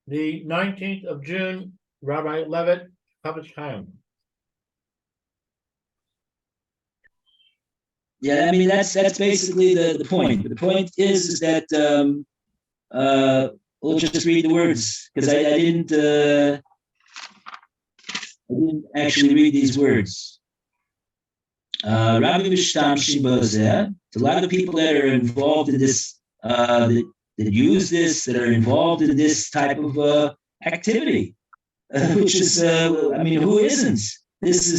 The 19th of June, Rabbi Levitt, Chofetz Chaim. Yeah, I mean that's basically the point. The point is that we'll just read the words because I didn't actually read these words. Rabbi Mishtamshim Bozeh. A lot of the people that are involved in this, that use this, that are involved in this type of activity, which is, I mean, who isn't? This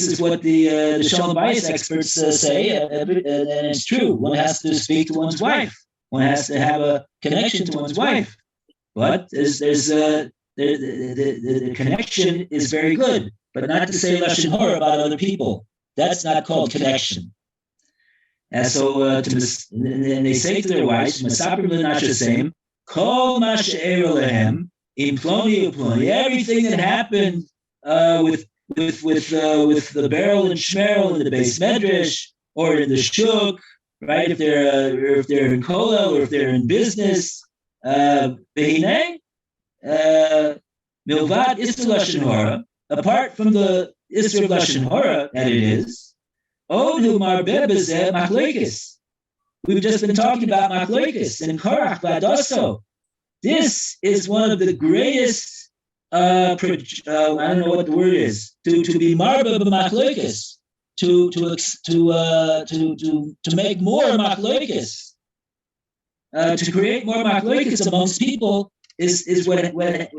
is what the Shalom Bayis experts say, and it's true. One has to speak to one's wife. One has to have a connection to one's wife. But the connection is very good, but not to say lashon hora about other people. That's not called connection. And so, and they say to their wives, "Masaprim l'nashasem, kol ma she'ero lehem, im ploni uploni." Everything that happened with the barrel and shmerel in the base medrash or in the shuk, right? If they're in kollel or if they're in business, behinei milvad isur lashon hora. Apart from the isur of lashon hora that it is. We've just been talking about machlokes and Korach Vadoso. This is one of the greatest. I don't know what the word is. To be marba b'machlokes, to make more machlokes, to create more machlokes amongst people is what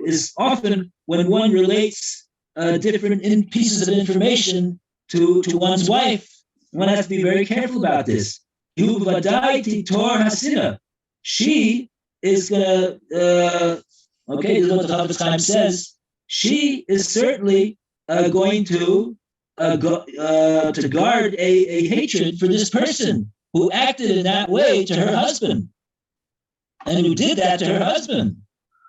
is often when one relates different pieces of information to one's wife. One has to be very careful about this. She is going to, okay, this is what the Chofetz Chaim says. She is certainly going to guard a hatred for this person who acted in that way to her husband and who did that to her husband,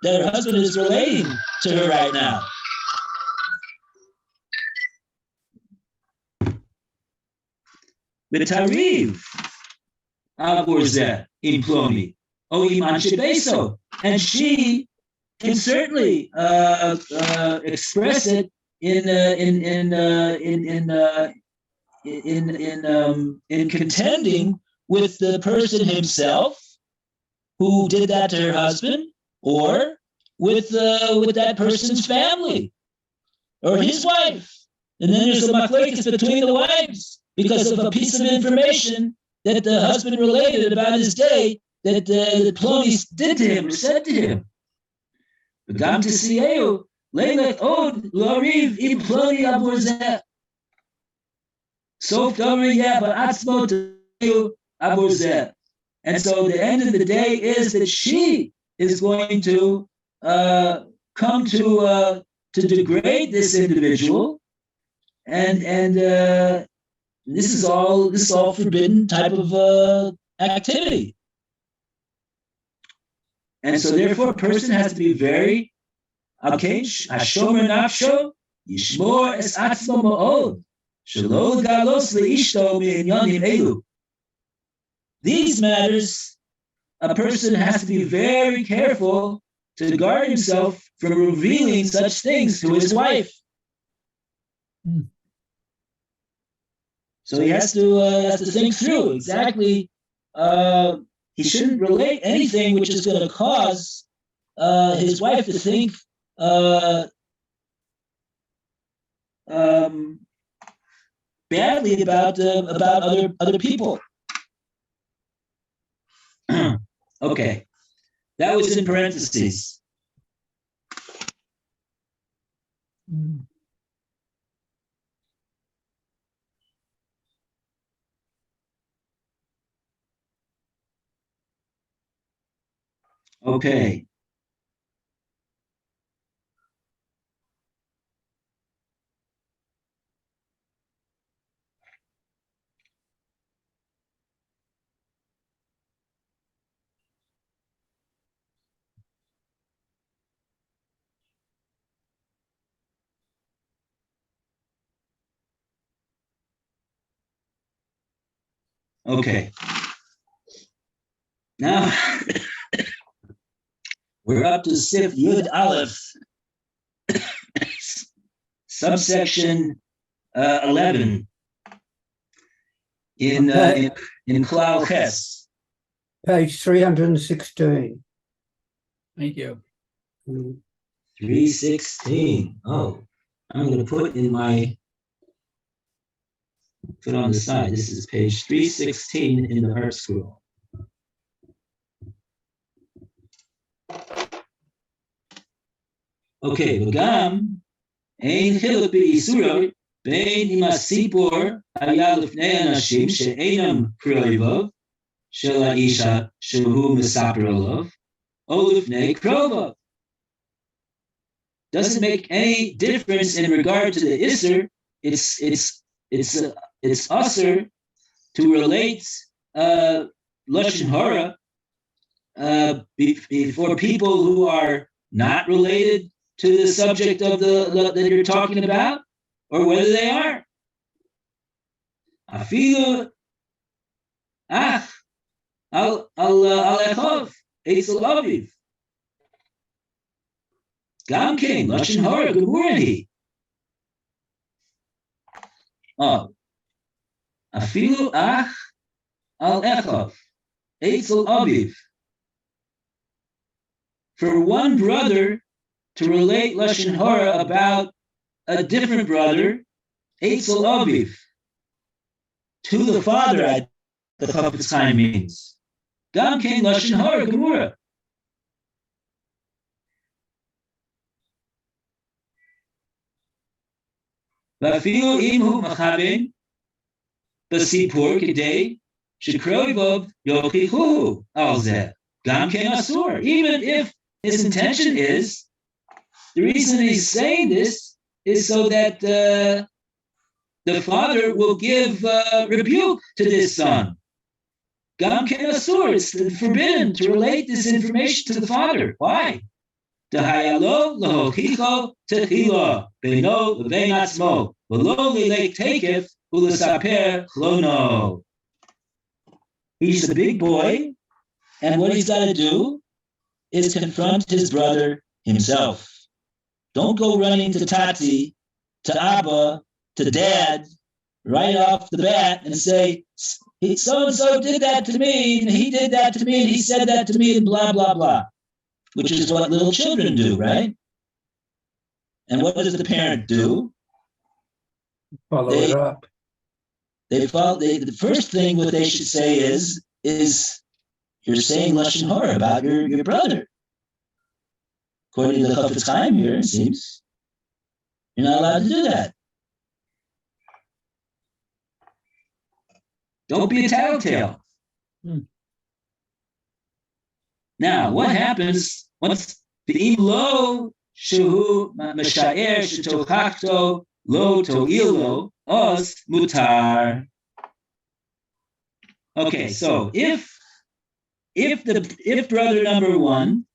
that her husband is relating to her right now. B'tariv avurzeh im ploni o im anshe beso, and she can certainly express it in contending with the person himself who did that to her husband, or with that person's family or his wife, and then there's a machlokes between the wives. Because of a piece of information that the husband related about his day that the Ploni did to him or said to him. Gam tisiyeu leilet od lariv im Ploni avurzeh. Sof davar yeh ba'atzmo tisiyeu avurzeh. And so the end of the day is that she is going to come to degrade this individual, and this is all forbidden type of activity. And so therefore a person has to be very Hashomer nafsho yishmor es atzmo ma'od shelo galos leishto mi'inyanim elu. These matters, a person has to be very careful to guard himself from revealing such things to his wife. So he has to think through exactly. He shouldn't relate anything which is going to cause his wife to think badly about other people. Okay, that was in parentheses. Okay. Okay. Now, We're up to Sif Yud Aleph, subsection 11 in Klal Ches. Page 316. Thank you. 316. Oh, I'm going to put on the side. This is page 316 in the Art Scroll. Okay, V'gam ein chiluk b'Yisuro bein im hasipor haya lifnei anashim she'einam kroivav shel ha'isha shehu mesaper alav o lifnei krovav. Doesn't make any difference in regard to the Isser. It's usher to relate lashon hara before people who are not related to the subject of that you're talking about, or whether they are. Afilu al echov eitzel aviv. Gam kein lashon hara gemurani. Oh, afilu al echov eitzel aviv. For one brother to relate lashon hara about a different brother, eitzel aviv, to the father, the Chofetz Chaim means. Gam kein lashon hara gemura. Vafilu imhu machaben b'sipur kidei shekroivav yochichuhu al zeh. Gam kein asur. Even if his intention is, the reason he's saying this is so that the father will give rebuke to this son. Gam ken asur, it's forbidden to relate this information to the father. Why? Dehayalo lahochicho techila beino levein atzmo v'lo lilek tekef ulesaper chlono. He's a big boy, and what he's got to do is confront his brother himself. Don't go running to Tati, to Abba, to Dad, right off the bat and say, so-and-so did that to me, and he did that to me, and he said that to me, and blah, blah, blah, which is what little children do, right? And what does the parent do? Follow it up. The first thing what they should say is you're saying lashon hara about your brother. According to the Chofetz Chaim here, it seems you're not allowed to do that. Don't be a tattletale. Now, what happens once the lo shehu mashaer shetochachto lo to'ilo os mutar? Okay, so if brother number one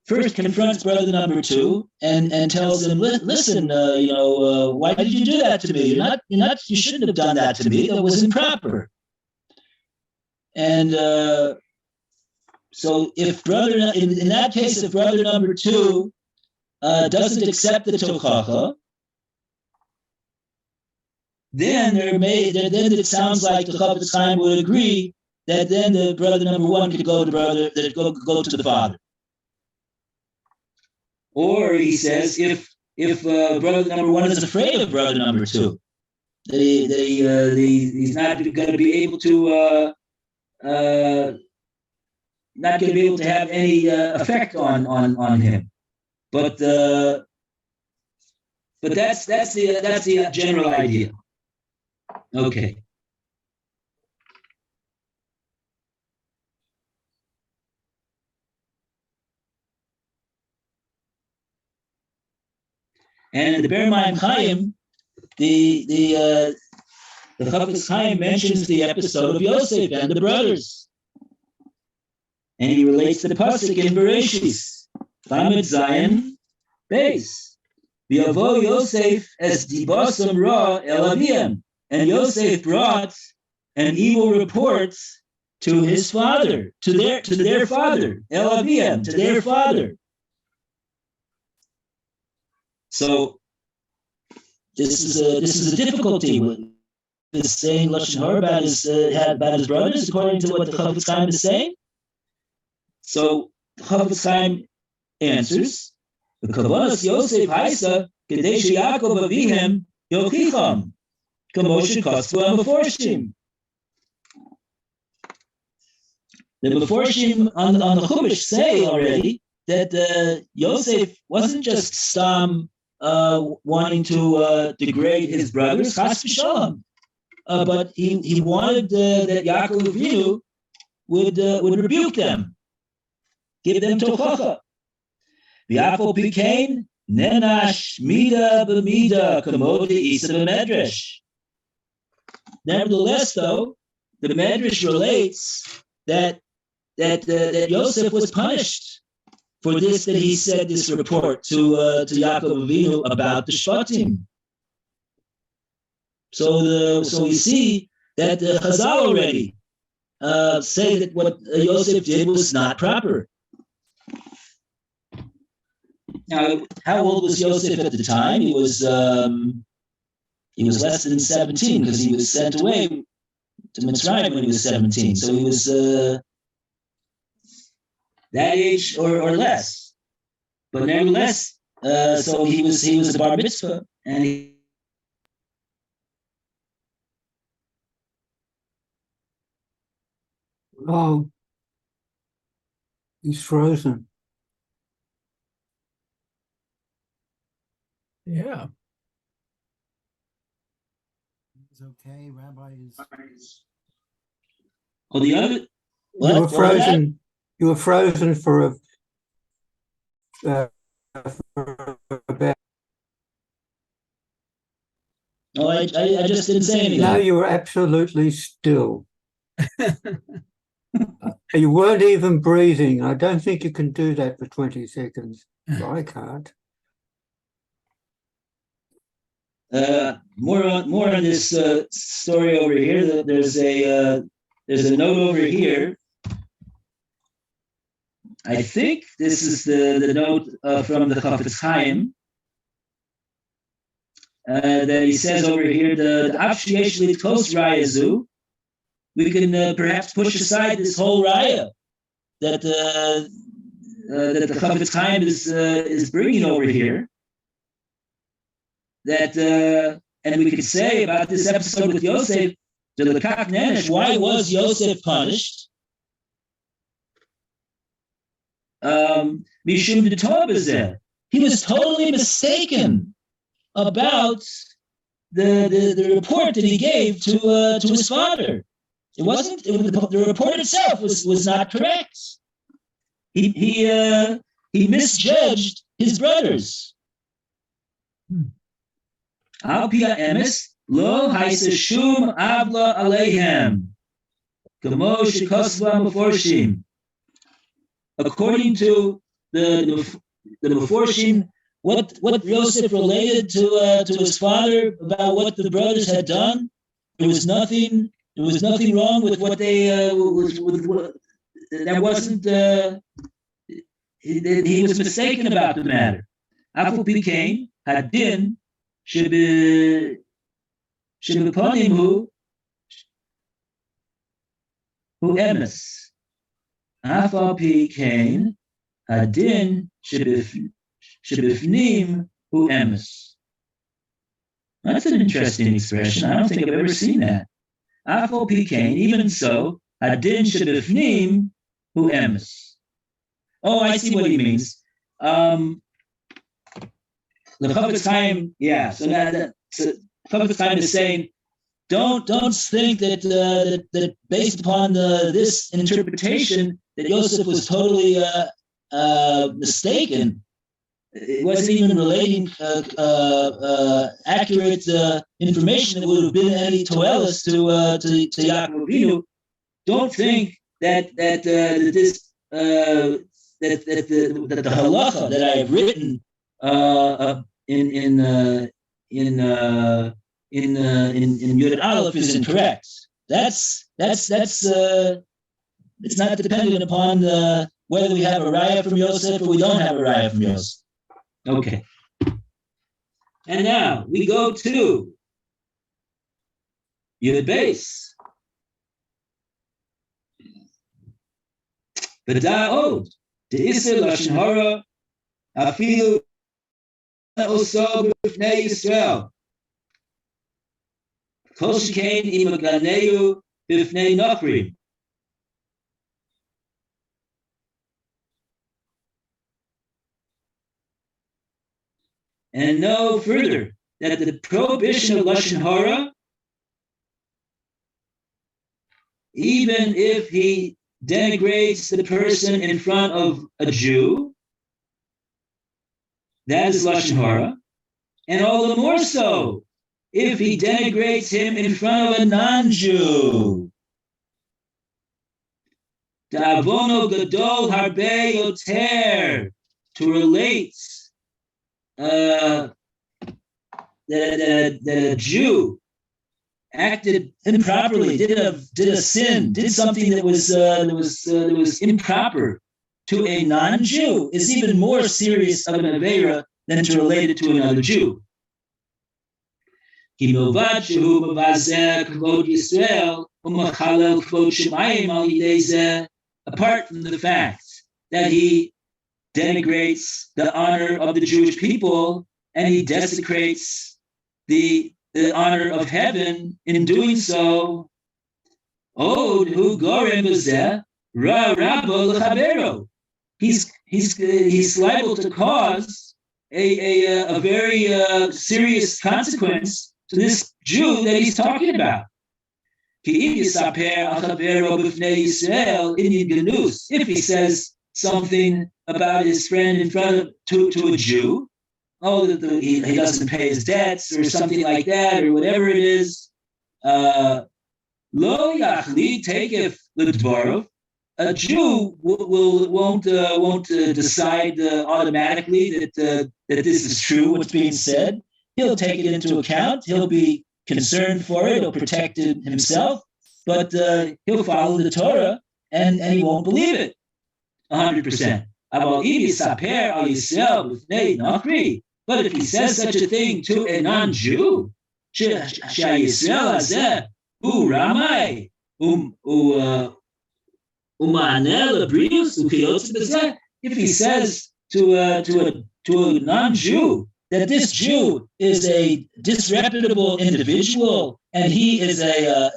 first confronts brother number two and tells him, listen, why did you do that to me? You shouldn't have done that to me. That was improper. And so if in that case, if brother number two doesn't accept the tochacha, then it sounds like the Chofetz Chaim would agree that then the brother number one could go to the father. Or he says if brother number one is afraid of brother number two, that he's not going to be able to have any effect on him. But that's the general idea. Okay. And in the Ber Mayim Chaim, the Chofetz Chaim mentions the episode of Yosef and the brothers, and he relates the pasuk in Bereshis, Lamed Zayin Beis, V'yavo Yosef es dibasam ra el aviyam, and Yosef brought an evil report to his father, to their father, El Aviam, to their father. So this is a difficulty with this saying Lashon Hara about his brothers, according to what the Chofetz Chaim is saying. So Chofetz Chaim answers, the Kavanas Yosef Haisa Kadesh Yaakov Avihem Yochicham Kamoshe Kosvu Meforshim. The Meforshim on the Chumash say already that Yosef wasn't just wanting to degrade his brothers, Chas v'shalom, but he wanted that Yaakov Avinu would rebuke them, give them tochacha. V'afol pikein nenash mida b'mida kamod isa b'medrash. Nevertheless, though, the Medrash relates that Yosef was punished for this, that he said this report to Yaakov Avinu about the Shvatim. So we see that the Chazal already say that what Yosef did was not proper. Now, how old was Yosef at the time? He was less than 17 because he was sent away to Mitzrayim when he was 17. So he was that age or less. But nevertheless, so he was a bar mitzvah, and Oh, he's frozen. Yeah. It's okay. Rabbi is. well, the other You were frozen. You were frozen for about. Oh, I just didn't say anything. No, you were absolutely still. You weren't even breathing. I don't think you can do that for 20 seconds. I can't. More on this story over here. There's a note over here. I think this is the note from the Chofetz Chaim that he says over here, the Afshiyeshli Kos Rayazu. We can perhaps push aside this whole raya that the Chofetz Chaim is bringing over here. That and we could say about this episode with Yosef, the Lekach Nenesh, why was Yosef punished? Mishum D'Tovazeh. He was totally mistaken about the report that he gave to his father. It wasn't. The report itself was not correct. He misjudged his brothers. Al pia emes lo haisa shum avla aleihem, kamo shekosva meforshim. According to the meforshim, what Yosef related to his father about what the brothers had done, there was nothing wrong with what they that wasn't. He was mistaken about the matter. Afu pikein hadin shebepanim hu emes. Afu pikein hadin shebefnim hu emes. That's an interesting expression. I don't think I've ever seen that. Afal pikein, even so, hadin shebefnim hu emes. Oh, I see what he means. The Chofetz Chaim, yeah. So Chofetz Chaim is saying, don't think that based upon this interpretation that Yosef was totally mistaken. It wasn't even relating accurate information that would have been any toelis to Yaakov Avinu. Don't think that the halacha that I have written in Yud Aleph is incorrect. That's It's not dependent upon whether we have a raya from Yosef or we don't have a raya from Yosef. Okay. And now we go to Yud Beis. V'da'od de'isr lashon hara afilu oso b'fnei Yisrael. Kol shekain im ganeu b'fnei Nochrim. And know further that the prohibition of lashon hara, even if he denigrates the person in front of a Jew, that is lashon hara, and all the more so if he denigrates him in front of a non-Jew. Da'avono gadol harbe yoter, to relate that a Jew acted improperly, did a sin, did something that was improper to a non-Jew is even more serious of an avera than to relate it to another Jew. Apart from the fact that he denigrates the honor of the Jewish people and he desecrates the honor of heaven in doing so, he's liable to cause a very serious consequence to this Jew that he's talking about. If he says something about his friend in front of to a Jew, he doesn't pay his debts or something like that, or whatever it is. Lo yachli takef l'dvarov. A Jew won't decide automatically that this is true, what's being said. He'll take it into account. He'll be concerned for it. He'll protect it himself, but he'll follow the Torah and he won't believe it 100%. But if he says such a thing to a non-Jew, if he says to a non-Jew that this Jew is a disreputable individual and he's a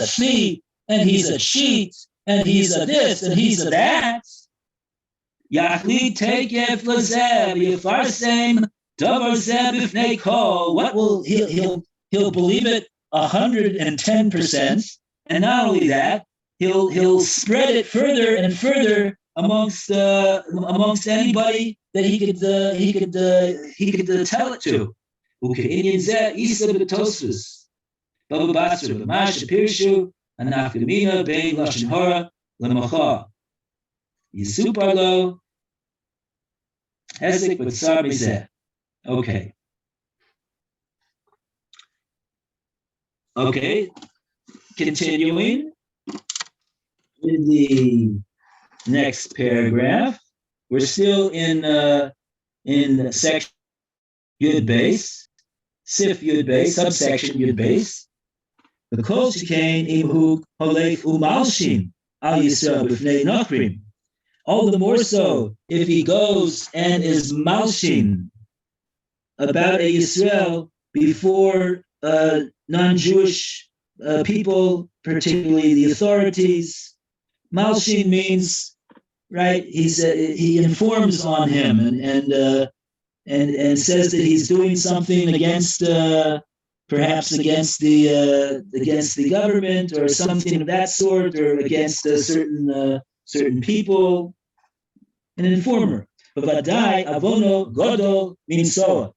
thief and he's a cheat and he's a this and he's a that, what will he'll believe it 110%, and not only that, he'll spread it further and further amongst anybody that he could tell it to. Okay. Okay. Continuing in the next paragraph, we're still in section Yud Beis, Sif Yud Beis, subsection Yud Beis. The kol shekain imhu holech umalshin al Yisrael b'fnei Nochrim. All the more so if he goes and is malshin about a Yisrael before non-Jewish people, particularly the authorities. Malshin means, right? He informs on him and says that he's doing something against perhaps against the government or something of that sort, or against certain people. An informer. Bavadai avono godol minsoa.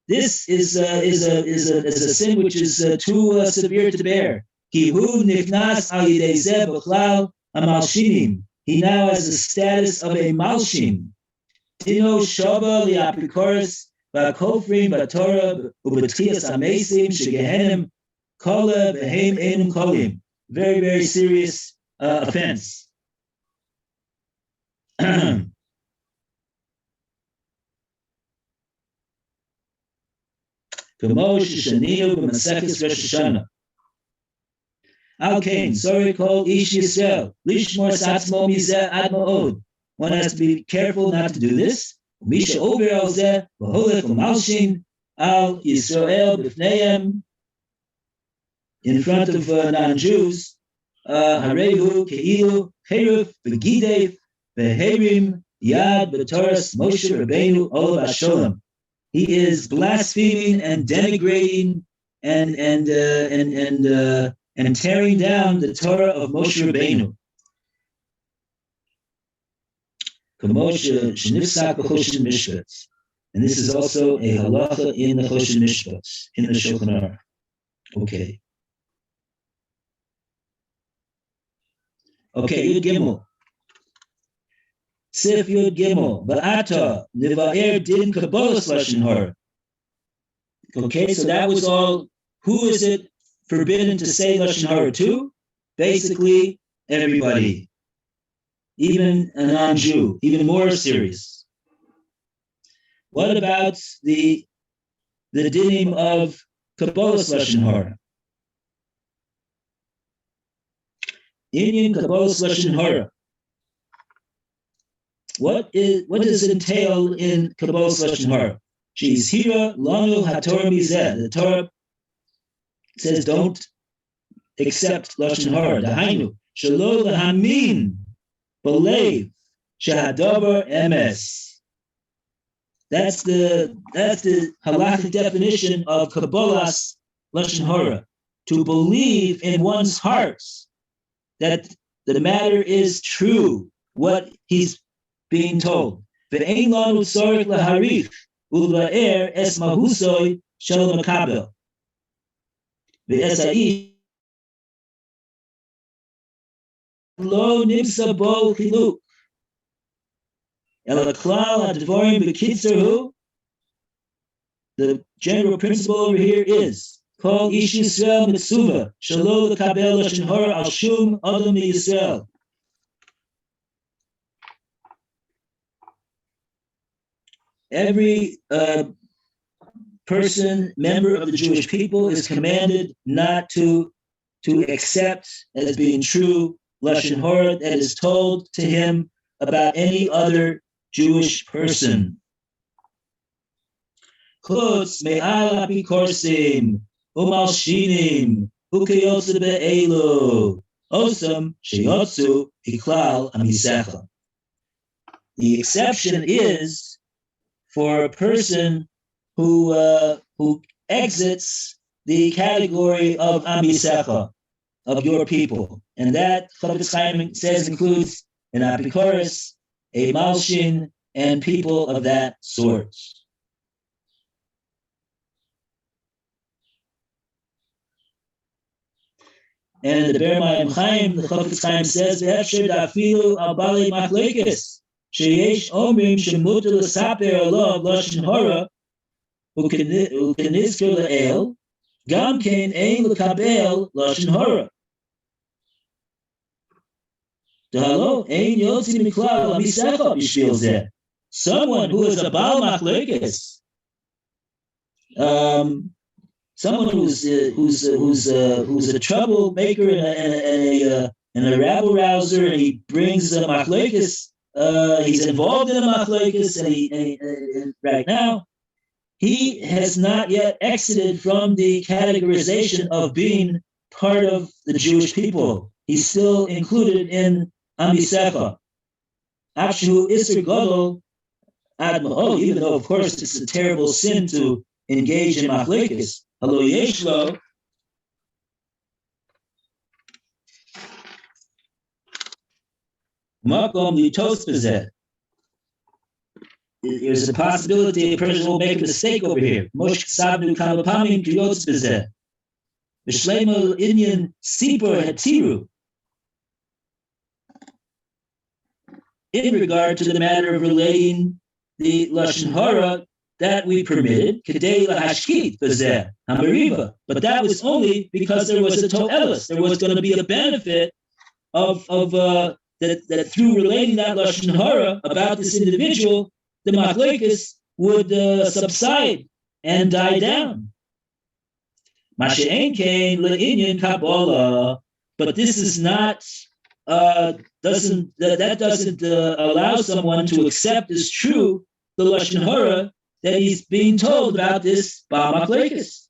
This is a sin which is too severe to bear. Ki hu nichnas al yidei zeh b'chlal hamalshinim. He now has the status of a malshin. Dino shava li'apikoris v'akofrim v'torah u'b'tchias amesim shegehenim kola b'heim enum kolim. Very, very serious offense. כמו ששנינו במסכת ראש השנה. על כן, sorry כל איש ישראל, לשמור עצמו מזה עד מאוד. One has to be careful not to do this. ומי שעובר על זה, והולך ומלשין על ישראל בפניהם, in front of non-Jews, הרי הוא כאילו חרב וגידף והרים יד בתורת משה רבנו עליו השלום. He is blaspheming and denigrating and tearing down the Torah of Moshe Rabbeinu. And this is also a halacha in the Choshen Mishpat, in the Shulchan Aruch. Okay. Okay, Yud Gimel. Sif Yud Gimel, Ba'ata, Nivaer Din Kabbalas Lashon Hara. Okay, so that was all. Who is it forbidden to say Lashon Hara to? Basically, everybody. Even a non-Jew, even more serious. What about the dinim of Kabbalas Lashon Hara? Inyan Kabbalas Lashon Hara. What does it entail in Kabbalas Lashon Hara? She's hira lanu haTorah mizeh. The Torah says don't accept Lashon Hara. Dahainu shelo lahamin b'leiv shehadavar emes. That's the halachic definition of Kabbalas Lashon Hara. To believe in one's heart that the matter is true, what he's being told. Ve'ein lanu tzorich laharich ulva'er es mahusoi shel makabel. Ve'es ha'ish lo nimsa bo chiluk. El haklal hadvarim b'kitzer hu. The general principle over here is Kol ish Yisrael mitzuva shelo lekabel lashon hara al shum adam Yisrael. Every person, member of the Jewish people, is commanded not to accept as being true lashon hara that is told to him about any other Jewish person. Chutz me'al apikorsim umalshinim ukeyotze be'elu osam sheyotzu iklal amisecha. The exception is for a person who exits the category of amisecha, of your people, and that Chofetz Chaim says includes an apikoros, a malshin, and people of that sort. And in the Ber Mayim Chaim, the Chofetz Chaim says, "Ve'efsher da'afilu al balei machlekes sheyesh omrim shemutar l'saper alav lashon hara u'kenizker le'el gam kein ein l'kabel lashon hara. Dehalo ein yotzi miklal amisecha b'shvil zeh." Someone who is a bal machlekes, someone who's a troublemaker and a rabble rouser, and he brings a machlekes. He's involved in a machlekes, and right now he has not yet exited from the categorization of being part of the Jewish people. He's still included in amisecha. Afshu iser gadol ad ma'od, even though of course it's a terrible sin to engage in machlekes. Halo yeshlo makom litos bezeh. There's a possibility a person will make a mistake over here. Mosh sabnu kalapamim kiyotz bezeh. B'shleimo inyan sipur hatiru. In regard to the matter of relating the lashon hara that we permitted, kedei lahashkit bezeh hamariva, but that was only because there was a to'elis. There was going to be a benefit of that through relating that lashon hara about this individual, the machlokes would subside and die down. Masha'en kain le'inyan kabbalah, but this is not doesn't allow someone to accept as true the lashon hara that he's being told about this Baal Machlokes.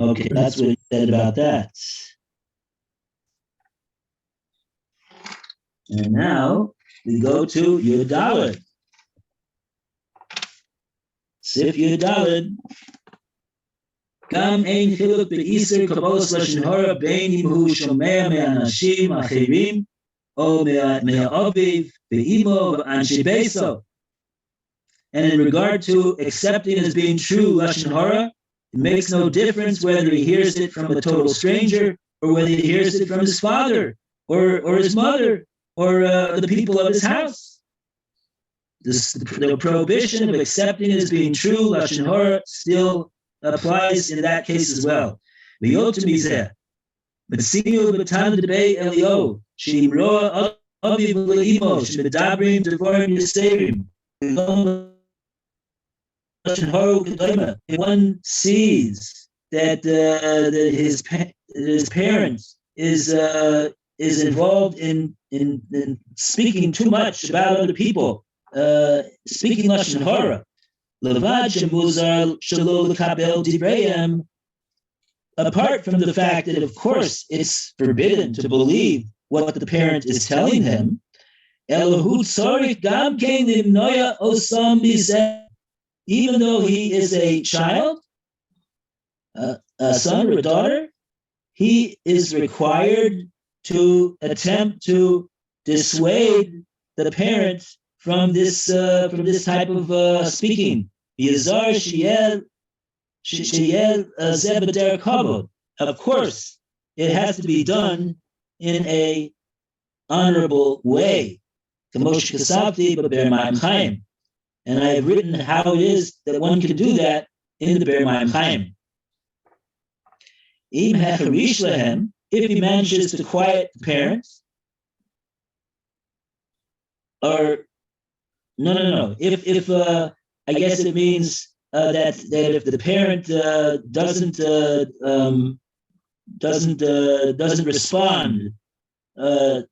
Okay, that's what he said about that. And now we go to Yud Daled. Sif Yud Daled. Gam ein chiluk be'iser kabbalas lashon hara bein im hu shomea me'anashim acherim o me'aviv be'imo v'anshe beiso. And in regard to accepting as being true lashon hara, it makes no difference whether he hears it from a total stranger or whether he hears it from his father or his mother or the people of his house. The prohibition of accepting as being true lashon hara still applies in that case as well. V'yotu mizeh, b'tziyu b'tam debei Elio, she'imroa aviv le'imo, she'medabrim devarim yiseirim. One sees that his parents is involved in speaking too much about other people, speaking lashon hara. Apart from the fact that, of course, it's forbidden to believe what the parent is telling him, even though he is a child, a son or a daughter, he is required to attempt to dissuade the parent from this type of speaking. Of course, it has to be done in a honorable way. And I have written how it is that one can do that in the Ber Mayim Chaim. If he manages to quiet the parents, or no. If I guess it means that if the parent doesn't respond to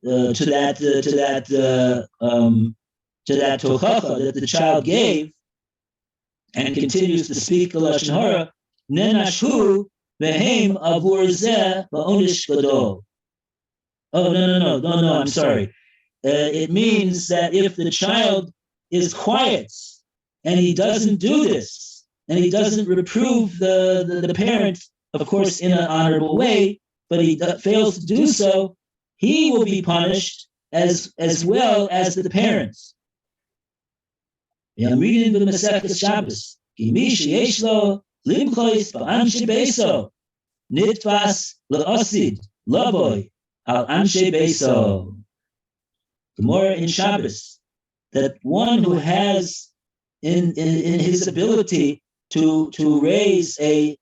that tochacha that the child gave, and continues to speak the lashon hara, nenashu vehem avur zeh ba'onish gadol. Oh no! I'm sorry. It means that if the child is quiet and he doesn't do this, and he doesn't reprove the parent, of course, in an honorable way, but he fails to do so, he will be punished as well as the parents. I'm reading the Masechtas Shabbos. Kimi sheyesh lo limchois ba'anshe beiso nitvas le'osid lavoy al anshe beiso. Gemara in Shabbos, that one who has in his ability to raise an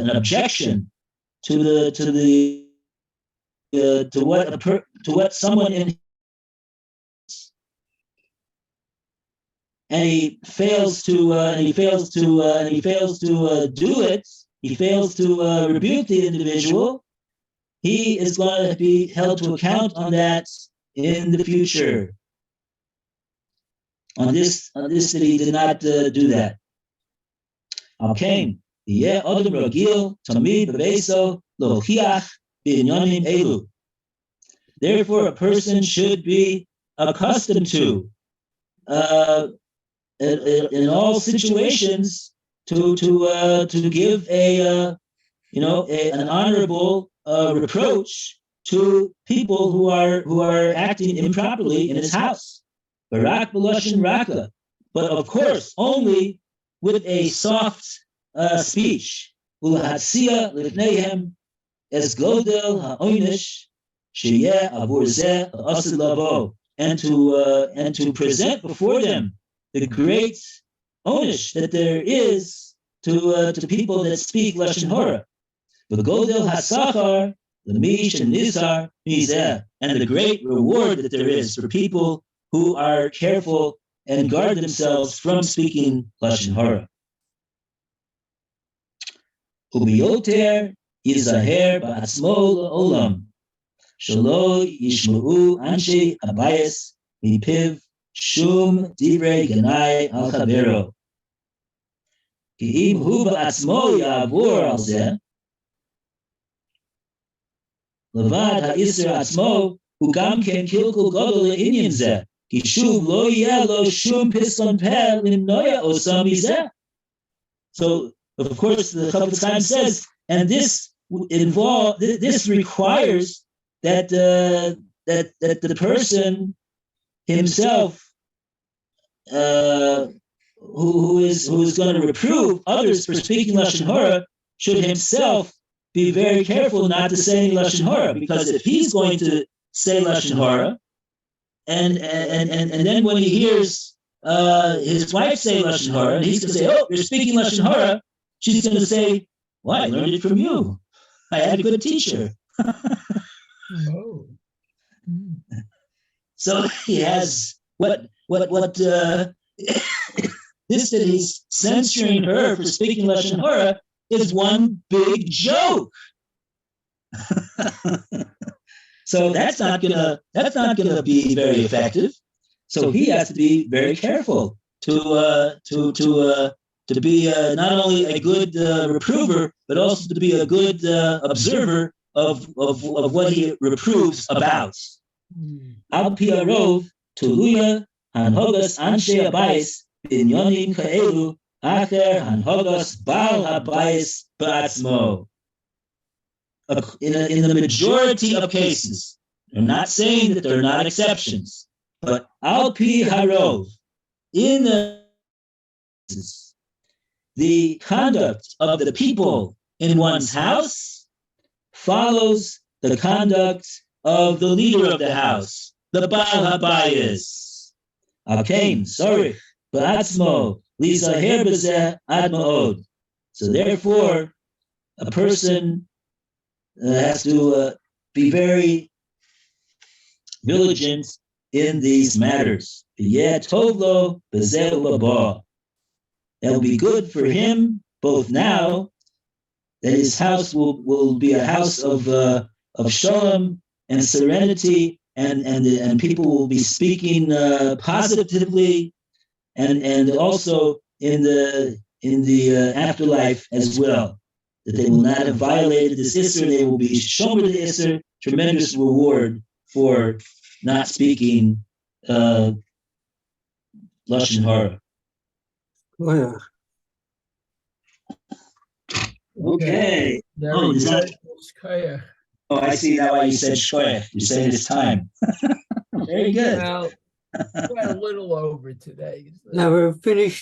objection to what someone in, and he fails to do it, he fails to rebuke the individual, he is going to be held to account on that in the future. On this that he did not do that. Okay. Therefore, a person should be accustomed to, in all situations, to give an honorable reproach to people who are acting improperly in his house. Barak b'lashon raka, but of course only with a soft speech. U'lahatsia lifneihem es godel ha'onish sheyeh avur zeh asid lavo, and to present before them the great onus that there is to people that speak lashon hara. V'godel hasachar l'mish and nizar mizeh, and the great reward that there is for people who are careful and guard themselves from speaking lashon hara. Ubiyoter yizaher ba'atzmo la'olam, shelo yishma'u anshe habayis mipiv shum divrei ganai al chavero. Ki im hu ba'atzmo ya'avur al zeh, levad ha'isr atzmo hu gam ken kilkul gadol le'inyan zeh, ki shuv lo yeh lo shum pislon peh limnoya osam mizeh. So, of course, the Chofetz Chaim says, and this requires that the person himself, who is going to reprove others for speaking lashon hara, should himself be very careful not to say any lashon hara, because if he's going to say lashon hara, and then when he hears his wife say lashon hara, and he's going to say, "Oh, you're speaking lashon hara," she's going to say, "Well, I learned it from you. I had a good teacher." Oh. So he has what this that he's censuring her for speaking lashon hara is one big joke. So that's not gonna be very effective. So he has to be very careful to be not only a good reprover, but also to be a good observer of what he reproves about. Al pi harov tuluya hanhogas anshe habayis binyonim kaelu acher hanhogas bal habayis ba'atzmo. In the majority of cases, I'm not saying that there are not exceptions, but al pi harov, in the conduct of the people in one's house follows the conduct of the leader of the house, the Baal Habayis. Chaim, sorry, ba'atzmo lizaher b'zeh ad ma'od. So therefore, a person has to be very diligent in these matters. Yeh tov lo b'zeh u'labah. That will be good for him both now, that his house will be a house of shalom and serenity, and people will be speaking positively, and also in the afterlife as well, that they will not have violated this Isser, they will be shomer the Isser, tremendous reward for not speaking lashon hara. Oh, yeah. Okay. Very is that- good. Shkoyach. Oh, I see now why you said shkoyach. You're saying it's time. Very good. Well, went a little over today. Now we're finished